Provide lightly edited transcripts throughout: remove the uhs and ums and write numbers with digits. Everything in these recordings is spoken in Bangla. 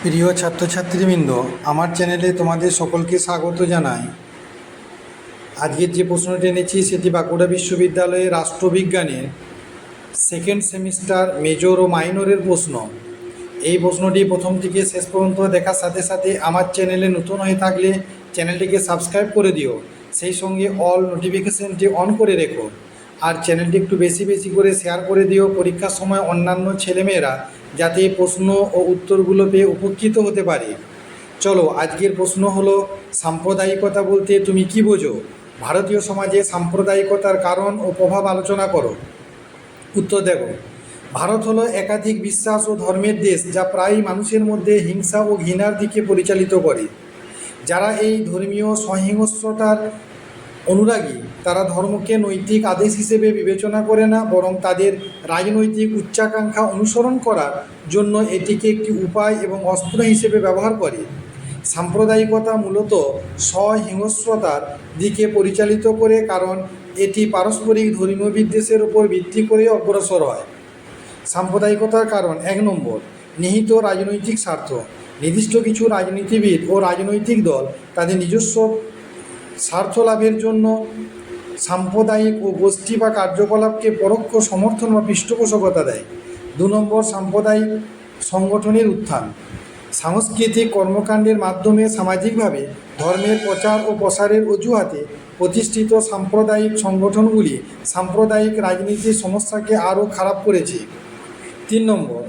প্রিয় ছাত্রছাত্রীবৃন্দ, আমার চ্যানেলে তোমাদের সকলকে স্বাগত জানাই। আজকের যে প্রশ্নটি এনেছি সেটি বাঁকুড়া বিশ্ববিদ্যালয়ের রাষ্ট্রবিজ্ঞানের সেকেন্ড সেমিস্টার মেজর ও মাইনরের প্রশ্ন। এই প্রশ্নটি প্রথম থেকে শেষ পর্যন্ত দেখার সাথে সাথে আমার চ্যানেলে নতুন হয়ে থাকলে চ্যানেলটিকে সাবস্ক্রাইব করে দিও, সেই সঙ্গে অল নোটিফিকেশানটি অন করে রেখো। আর চ্যানেলটি একটু বেশি বেশি করে শেয়ার করে দিও পরীক্ষার সময় অন্যান্য ছেলেমেয়েরা যাতে এই প্রশ্ন ও উত্তরগুলো পেয়ে উপকৃত হতে পারে। চলো, আজকের প্রশ্ন হলো, সাম্প্রদায়িকতা বলতে তুমি কি বোঝো? ভারতীয় সমাজে সাম্প্রদায়িকতার কারণ ও প্রভাব আলোচনা করো। উত্তর দেখো। ভারত হলো একাধিক বিশ্বাস ও ধর্মের দেশ, যা প্রায়ই মানুষের মধ্যে হিংসা ও ঘৃণার দিকে পরিচালিত করে। যারা এই ধর্মীয় সহিংসতার অনুরাগী তারা ধর্মকে নৈতিক আদেশ হিসেবে বিবেচনা করে না, বরং তাদের রাজনৈতিক উচ্চাকাঙ্ক্ষা অনুসরণ করার জন্য এটিকে একটি উপায় এবং অস্ত্র হিসেবে ব্যবহার করে। সাম্প্রদায়িকতা মূলত সহিংসতার দিকে পরিচালিত করে, কারণ এটি পারস্পরিক ধর্মীয় বিদ্বেষের উপর ভিত্তি করে অগ্রসর হয়। সাম্প্রদায়িকতার কারণ: 1 নম্বর, নিহিত রাজনৈতিক স্বার্থ। নির্দিষ্ট কিছু রাজনীতিবিদ ও রাজনৈতিক দল তাদের নিজস্ব স্বার্থ লাভের জন্য সাম্প্রদায়িক ও গোষ্ঠী বা কার্যকলাপকে পরোক্ষ সমর্থন বা পৃষ্ঠপোষকতা দেয়। 2 নম্বর, সাম্প্রদায়িক সংগঠনের উত্থান। সাংস্কৃতিক কর্মকাণ্ডের মাধ্যমে সামাজিকভাবে ধর্মের প্রচার ও প্রসারের অজুহাতে প্রতিষ্ঠিত সাম্প্রদায়িক সংগঠনগুলি সাম্প্রদায়িক রাজনীতির সমস্যাকে আরও খারাপ করেছে। 3 নম্বর,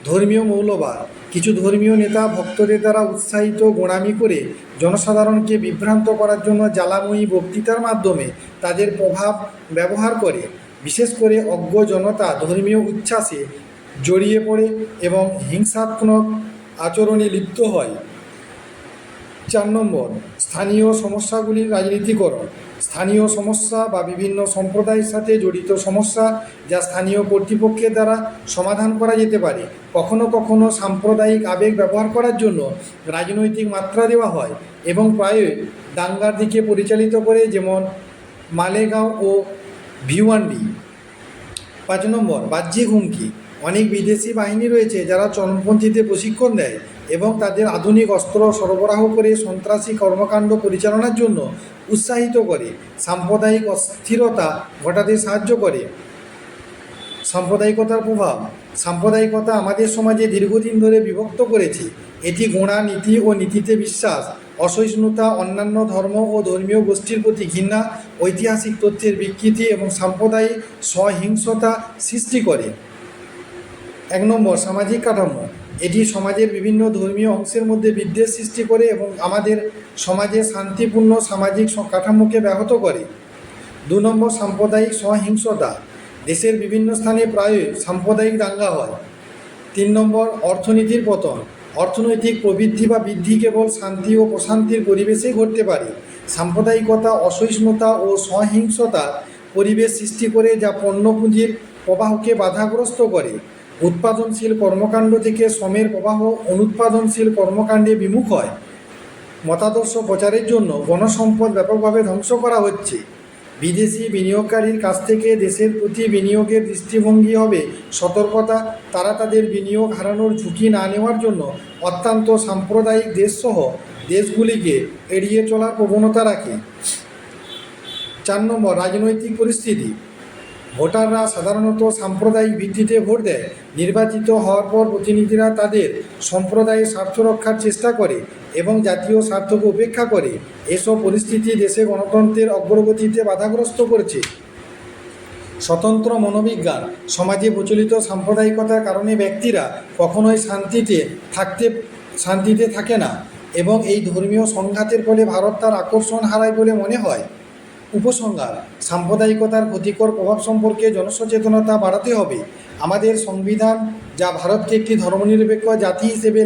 ধর্মীয় মৌলবাদ। কিছু ধর্মীয় নেতা ভক্তদের দ্বারা উৎসাহিত গোঁড়ামি করে জনসাধারণকে বিভ্রান্ত করার জন্য জ্বালাময়ী বক্তৃতার মাধ্যমে তাদের প্রভাব ব্যবহার করে। বিশেষ করে অজ্ঞ জনতা ধর্মীয় উচ্ছ্বাসে জড়িয়ে পড়ে এবং হিংসাত্মক আচরণে লিপ্ত হয়। 4 নম্বর, স্থানীয় সমস্যাগুলির রাজনীতিকরণ। স্থানীয় সমস্যা বা বিভিন্ন সম্প্রদায়ের সাথে জড়িত সমস্যা যা স্থানীয় কর্তৃপক্ষের দ্বারা সমাধান করা যেতে পারে, কখনো কখনো সাম্প্রদায়িক আবেগ ব্যবহার করার জন্য রাজনৈতিক মাত্রা দেওয়া হয় এবং প্রায়ই দাঙ্গার দিকে পরিচালিত করে, যেমন মালেগাঁও ও ভিওয়ান্ডি। 5 নম্বর, বাহ্যিক হুমকি। অনেক বিদেশি বাহিনী রয়েছে যারা চরমপন্থীদের প্রশিক্ষণ দেয় এবং তাদের আধুনিক অস্ত্র সরবরাহ করে সন্ত্রাসী কর্মকাণ্ড পরিচালনার জন্য উৎসাহিত করে, সাম্প্রদায়িক অস্থিরতা ঘটাতে সাহায্য করে। সাম্প্রদায়িকতার প্রভাব। সাম্প্রদায়িকতা আমাদের সমাজে দীর্ঘদিন ধরে বিভক্ত করেছে। এটি গোঁড়া নীতি ও নীতিতে বিশ্বাস, অসহিষ্ণুতা, অন্যান্য ধর্ম ও ধর্মীয় গোষ্ঠীর প্রতি ঘৃণা, ঐতিহাসিক তথ্যের বিকৃতি এবং সাম্প্রদায়িক সহিংসতা সৃষ্টি করে। 1 নম্বর, সামাজিক কাঠামো। এটি সমাজের বিভিন্ন ধর্মীয় অংশের মধ্যে বিদ্বেষ সৃষ্টি করে এবং আমাদের সমাজে শান্তিপূর্ণ সামাজিক কাঠামোকে ব্যাহত করে। 2 নম্বর, সাম্প্রদায়িক সহিংসতা। দেশের বিভিন্ন স্থানে প্রায়ই সাম্প্রদায়িক দাঙ্গা হয়। 3 নম্বর, অর্থনীতির পতন। অর্থনৈতিক প্রবৃদ্ধি বা বৃদ্ধি কেবল শান্তি ও প্রশান্তির পরিবেশেই ঘটতে পারে। সাম্প্রদায়িকতা অসহিষ্ণুতা ও সহিংসতা পরিবেশ সৃষ্টি করে, যা পণ্য পুঁজির প্রবাহকে বাধাগ্রস্ত করে। উৎপাদনশীল কর্মকাণ্ড থেকে শ্রমের প্রবাহ অনুৎপাদনশীল কর্মকাণ্ডে বিমুখ হয়। মতাদর্শ প্রচারের জন্য বনসম্পদ ব্যাপকভাবে ধ্বংস করা হচ্ছে। বিদেশি বিনিয়োগকারীর কাছ থেকে দেশের প্রতি বিনিয়োগের দৃষ্টিভঙ্গি হবে সতর্কতা। তারা তাদের বিনিয়োগ হারানোর ঝুঁকি না নেওয়ার জন্য অত্যন্ত সাম্প্রদায়িক দেশসহ দেশগুলিকে এড়িয়ে চলার প্রবণতা রাখে। 4 নম্বর, রাজনৈতিক পরিস্থিতি। ভোটাররা সাধারণত সাম্প্রদায়িক ভিত্তিতে ভোট দেয়। নির্বাচিত হওয়ার পর প্রতিনিধিরা তাদের সম্প্রদায়ের স্বার্থ রক্ষার চেষ্টা করে এবং জাতীয় স্বার্থকে উপেক্ষা করে। এসব পরিস্থিতি দেশে গণতন্ত্রের অগ্রগতিতে বাধাগ্রস্ত করেছে। স্বতন্ত্র মনোবিজ্ঞান। সমাজে প্রচলিত সাম্প্রদায়িকতার কারণে ব্যক্তিরা কখনোই শান্তিতে থাকে না এবং এই ধর্মীয় সংঘাতের ফলে ভারত তার আকর্ষণ হারায় বলে মনে হয়। উপসংহার: সাম্প্রদায়িকতার ক্ষতিকর প্রভাব সম্পর্কে জনসচেতনতা বাড়াতে হবে। আমাদের সংবিধান, যা ভারতকে একটি ধর্মনিরপেক্ষ জাতি হিসেবে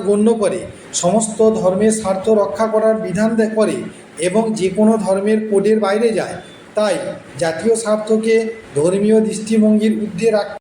গণ্য করে, সমস্ত ধর্মের স্বার্থ রক্ষা করার বিধান করে এবং যে কোনো ধর্মের কোডের বাইরে যায়। তাই জাতীয় স্বার্থকে ধর্মীয় দৃষ্টিভঙ্গির ঊর্ধ্বে রাখতে